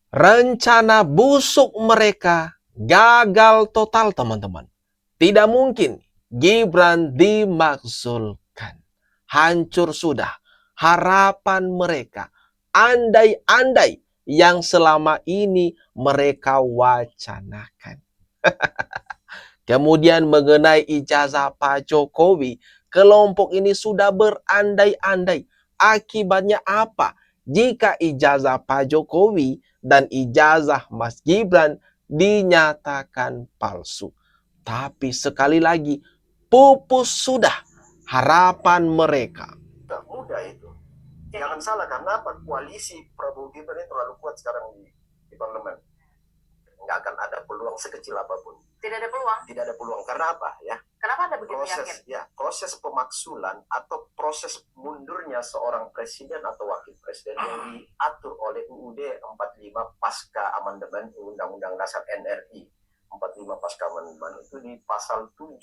Rencana busuk mereka gagal total, teman-teman. Tidak mungkin Gibran dimakzulkan. Hancur sudah harapan mereka. Andai-andai yang selama ini mereka wacanakan. Kemudian mengenai ijazah Pak Jokowi, kelompok ini sudah berandai-andai. Akibatnya apa? Jika ijazah Pak Jokowi dan ijazah Mas Gibran dinyatakan palsu. Tapi sekali lagi, pupus sudah harapan mereka. Tidak mudah itu. Jangan salah, karena apa? Koalisi Prabowo Gibran ini terlalu kuat sekarang di parlemen. Nggak akan ada peluang sekecil apapun. Tidak ada peluang? Tidak ada peluang. Karena apa? Ya. Kenapa Anda begitu yakin? Proses pemaksulan atau proses mundurnya seorang presiden atau wakil presiden yang diatur oleh UUD 45 pasca amandemen Undang-Undang Dasar NRI 45 pasca amandemen itu di pasal 7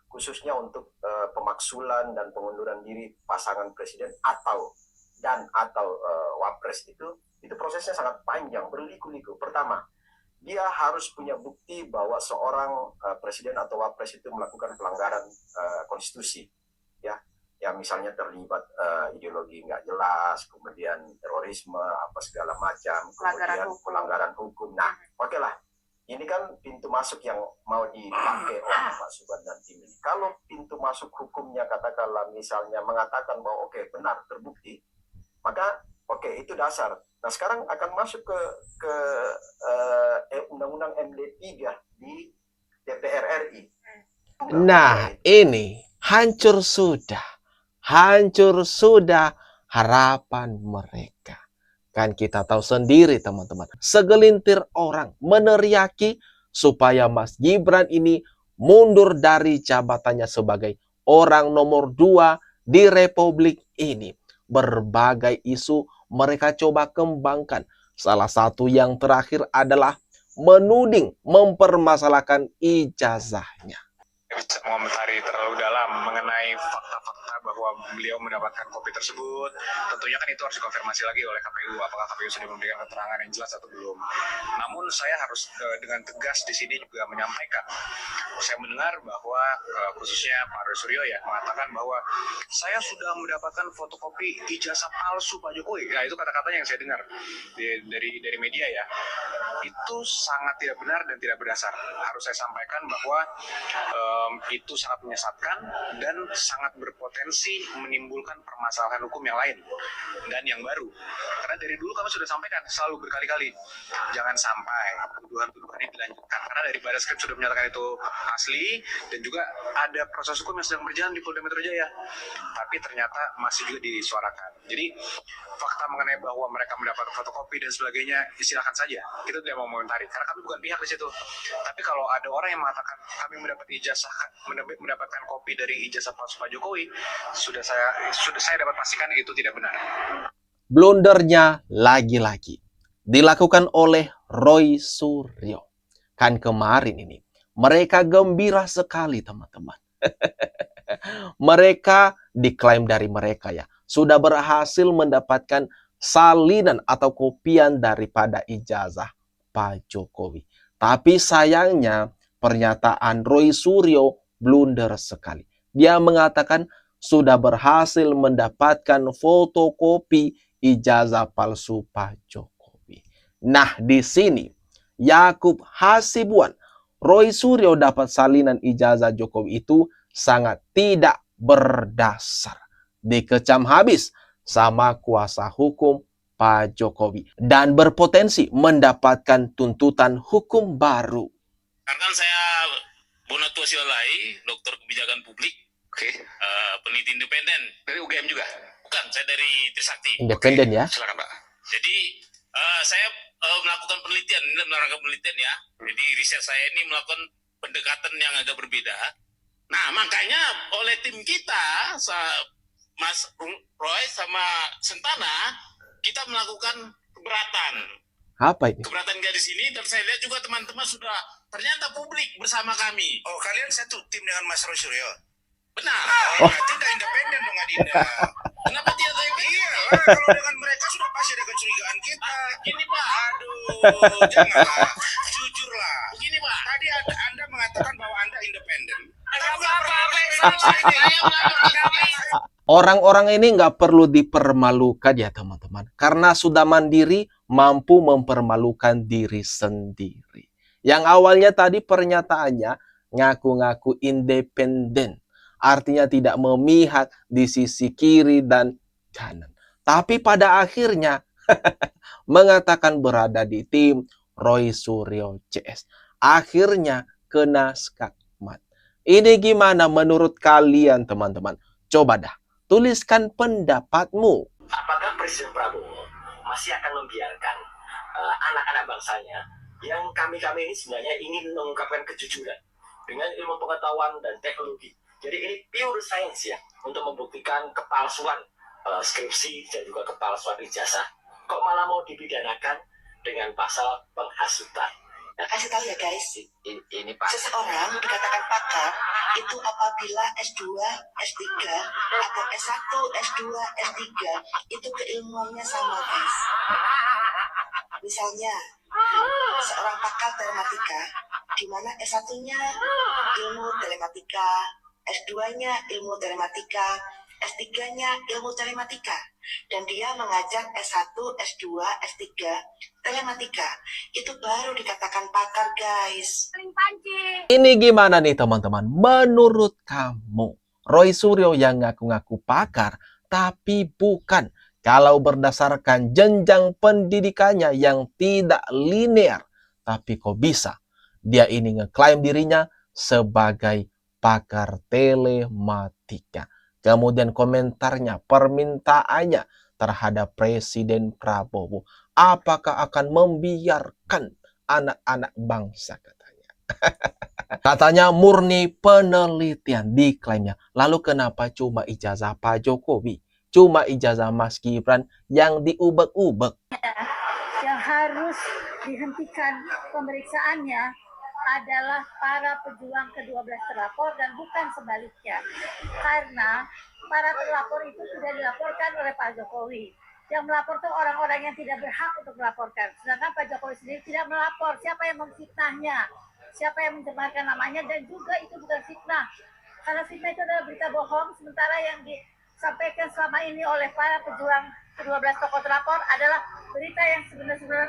khususnya untuk pemaksulan dan pengunduran diri pasangan presiden atau wapres itu prosesnya sangat panjang, berliku-liku. Pertama, dia harus punya bukti bahwa seorang presiden atau wapres itu melakukan pelanggaran konstitusi, ya misalnya terlibat ideologi nggak jelas, kemudian terorisme, apa segala macam, kemudian pelanggaran hukum. Nah, oke lah, ini kan pintu masuk yang mau dipakai oleh Pak Subhan dan tim ini. Kalau pintu masuk hukumnya katakanlah misalnya mengatakan bahwa oke, benar terbukti, maka oke, itu dasar. Nah, sekarang akan masuk ke Undang-Undang MD3 di DPR RI. Nah, ini hancur sudah harapan mereka. Kan kita tahu sendiri, teman-teman. Segelintir orang meneriaki supaya Mas Gibran ini mundur dari jabatannya sebagai orang nomor 2 di Republik ini. Berbagai isu mereka coba kembangkan. Salah satu yang terakhir adalah menuding, mempermasalahkan ijazahnya. Bisa mengomentari terlalu dalam mengenai fakta-fakta bahwa beliau mendapatkan kopi tersebut. Tentunya kan itu harus dikonfirmasi lagi oleh KPU, apakah KPU sudah memberikan keterangan yang jelas atau belum. Namun saya harus dengan tegas di sini juga menyampaikan, saya mendengar bahwa khususnya Pak Roy Suryo ya mengatakan bahwa saya sudah mendapatkan fotokopi ijazah palsu Pak Jokowi. Ya, itu kata-katanya yang saya dengar dari media ya. Itu sangat tidak benar dan tidak berdasar. Harus saya sampaikan bahwa itu sangat menyesatkan dan sangat berpotensi menimbulkan permasalahan hukum yang lain dan yang baru. Karena dari dulu kami sudah sampaikan selalu berkali-kali, jangan sampai tuduhan-tuduhan ini dilanjutkan. Karena dari Baris Krim sudah menyatakan itu asli dan juga ada proses hukum yang sedang berjalan di Polda Metro Jaya. Tapi ternyata masih juga disuarakan. Jadi fakta mengenai bahwa mereka mendapat fotokopi dan sebagainya, silakan saja. Kita tidak mau mengomentari karena kami bukan pihak di situ. Tapi kalau ada orang yang mengatakan kami mendapatkan kopi dari ijazah palsu Pak Jokowi, sudah saya dapat pastikan itu tidak benar. Blundernya lagi-lagi dilakukan oleh Roy Suryo. Kan kemarin ini mereka gembira sekali, teman-teman. Mereka diklaim dari mereka ya sudah berhasil mendapatkan salinan atau kopian daripada ijazah Pak Jokowi. Tapi sayangnya pernyataan Roy Suryo blunder sekali. Dia mengatakan sudah berhasil mendapatkan fotokopi ijazah palsu Pak Jokowi. Nah, di sini Yakub Hasibuan, Roy Suryo dapat salinan ijazah Jokowi itu sangat tidak berdasar. Dikecam habis sama kuasa hukum Pak Jokowi dan berpotensi mendapatkan tuntutan hukum baru. Karena saya Bonatua Silalai, dokter kebijakan publik, peneliti independen dari UGM juga. Bukan, saya dari Trisakti. Independen ya. Silakan Pak. Jadi saya melakukan penelitian, ini melakukan penelitian ya. Jadi riset saya ini melakukan pendekatan yang agak berbeda. Nah, makanya oleh tim kita, Mas Roy sama Sentana, kita melakukan keberatan. Apa ini? Keberatan gadis ini, dan saya lihat juga teman-teman sudah ternyata publik bersama kami. Oh, kalian satu tim dengan Mas Roy Suryo? Benar. Tidak independen dong, Adinda. Kenapa tidak independen? Iya, Kalau dengan mereka sudah pasti ada kecurigaan kita. Gini Pak, janganlah, jujurlah. Begini Pak, tadi Anda mengatakan bahwa Anda independen. Orang-orang ini nggak perlu dipermalukan ya teman-teman. Karena sudah mandiri, mampu mempermalukan diri sendiri. Yang awalnya tadi pernyataannya ngaku-ngaku independen. Artinya tidak memihak di sisi kiri dan kanan. Tapi pada akhirnya mengatakan berada di tim Roy Suryo CS. Akhirnya kena skakmat. Ini gimana menurut kalian teman-teman? Coba dah, tuliskan pendapatmu. Apakah Presiden Prabowo masih akan membiarkan anak-anak bangsanya yang kami-kami ini sebenarnya ingin mengungkapkan kejujuran dengan ilmu pengetahuan dan teknologi. Jadi ini pure science ya, untuk membuktikan kepalsuan skripsi dan juga kepalsuan ijazah. Kok malah mau dipidanakan dengan pasal penghasutan? Kasih tahu ya guys, Ini Pak. seseorang dikatakan pakar itu apabila S2, S3, atau S1, S2, S3 itu keilmuannya sama guys. Misalnya, seorang pakar telematika, di mana S1-nya ilmu telematika, S2-nya ilmu telematika, S3-nya ilmu telematika, dan dia mengajar S1, S2, S3 telematika, itu baru dikatakan pakar guys. Ini gimana nih teman-teman? Menurut kamu, Roy Suryo yang ngaku-ngaku pakar, tapi bukan. Kalau berdasarkan jenjang pendidikannya yang tidak linear. Tapi kok bisa? Dia ini ngeklaim dirinya sebagai pakar telematika. Kemudian komentarnya, permintaannya terhadap Presiden Prabowo. Apakah akan membiarkan anak-anak bangsa katanya? Katanya murni penelitian diklaimnya. Lalu kenapa cuma ijazah Pak Jokowi? Cuma ijazah Mas Gibran yang diubek-ubek? Yang harus dihentikan pemeriksaannya adalah para pejuang ke-12 terlapor dan bukan sebaliknya. Karena para terlapor itu sudah dilaporkan oleh Pak Jokowi. Yang melapor itu orang-orang yang tidak berhak untuk melaporkan. Sedangkan Pak Jokowi sendiri tidak melapor. Siapa yang memfitnahnya? Siapa yang mencemarkan namanya? Dan juga itu bukan fitnah. Karena fitnah itu adalah berita bohong. Sementara yang disampaikan selama ini oleh para pejuang ke-12 tokoh terlapor adalah berita yang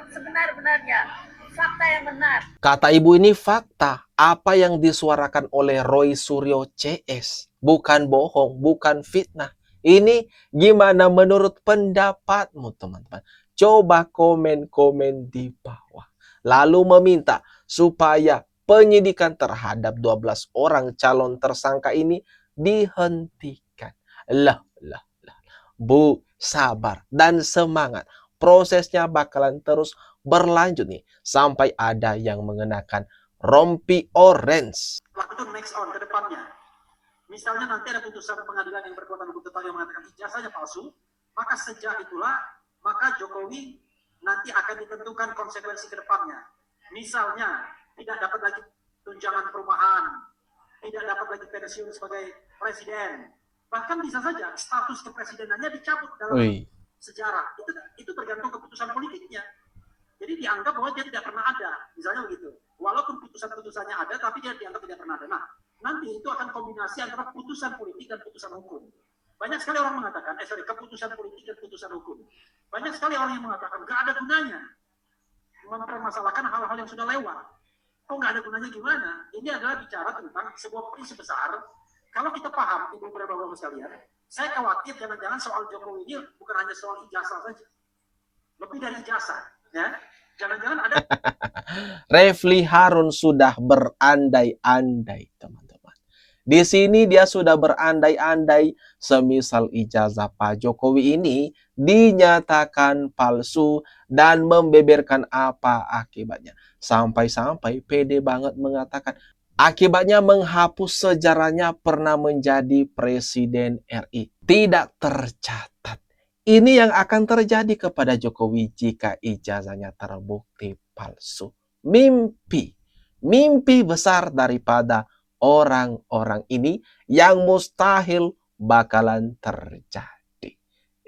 sebenar-benarnya. Fakta yang benar. Kata ibu ini fakta. Apa yang disuarakan oleh Roy Suryo CS. Bukan bohong, bukan fitnah. Ini gimana menurut pendapatmu teman-teman? Coba komen-komen di bawah. Lalu meminta supaya penyidikan terhadap 12 orang calon tersangka ini dihentikan. Lah. Bu, sabar dan semangat. Prosesnya bakalan terus berlanjut nih. Sampai ada yang mengenakan rompi orange. Itu next on ke depannya. Misalnya nanti ada putusan pengadilan yang berkekuatan hukum tetap yang mengatakan ijazahnya palsu, maka sejak itulah maka Jokowi nanti akan ditentukan konsekuensi ke depannya. Misalnya tidak dapat lagi tunjangan perumahan, tidak dapat lagi pensiun sebagai presiden, bahkan bisa saja status kepresidenannya dicabut dalam sejarah. Itu tergantung keputusan politiknya. Jadi dianggap bahwa dia tidak pernah ada, misalnya begitu. Walaupun putusan-putusannya ada, tapi dia dianggap tidak pernah ada. Nah, nanti itu akan kombinasi antara putusan politik dan putusan hukum. Banyak sekali orang mengatakan, keputusan politik dan putusan hukum. Banyak sekali orang yang mengatakan, nggak ada gunanya mempermasalahkan hal-hal yang sudah lewat. Kok nggak ada gunanya gimana? Ini adalah bicara tentang sebuah prinsip besar. Kalau kita paham, ibu dan bapak sekalian, saya khawatir jangan-jangan soal Jokowi ini bukan hanya soal ijazah saja. Lebih dari ijazah, ya. Jangan-jangan ada. Refli Harun sudah berandai-andai, teman-teman. Di sini dia sudah berandai-andai semisal ijazah Pak Jokowi ini dinyatakan palsu dan membeberkan apa akibatnya. Sampai-sampai pede banget mengatakan akibatnya menghapus sejarahnya pernah menjadi presiden RI. Tidak tercatat. Ini yang akan terjadi kepada Jokowi jika ijazahnya terbukti palsu. Mimpi besar daripada orang-orang ini yang mustahil bakalan terjadi.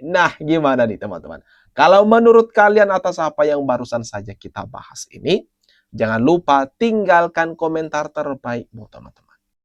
Nah, gimana nih teman-teman? Kalau menurut kalian atas apa yang barusan saja kita bahas ini, jangan lupa tinggalkan komentar terbaikmu teman-teman.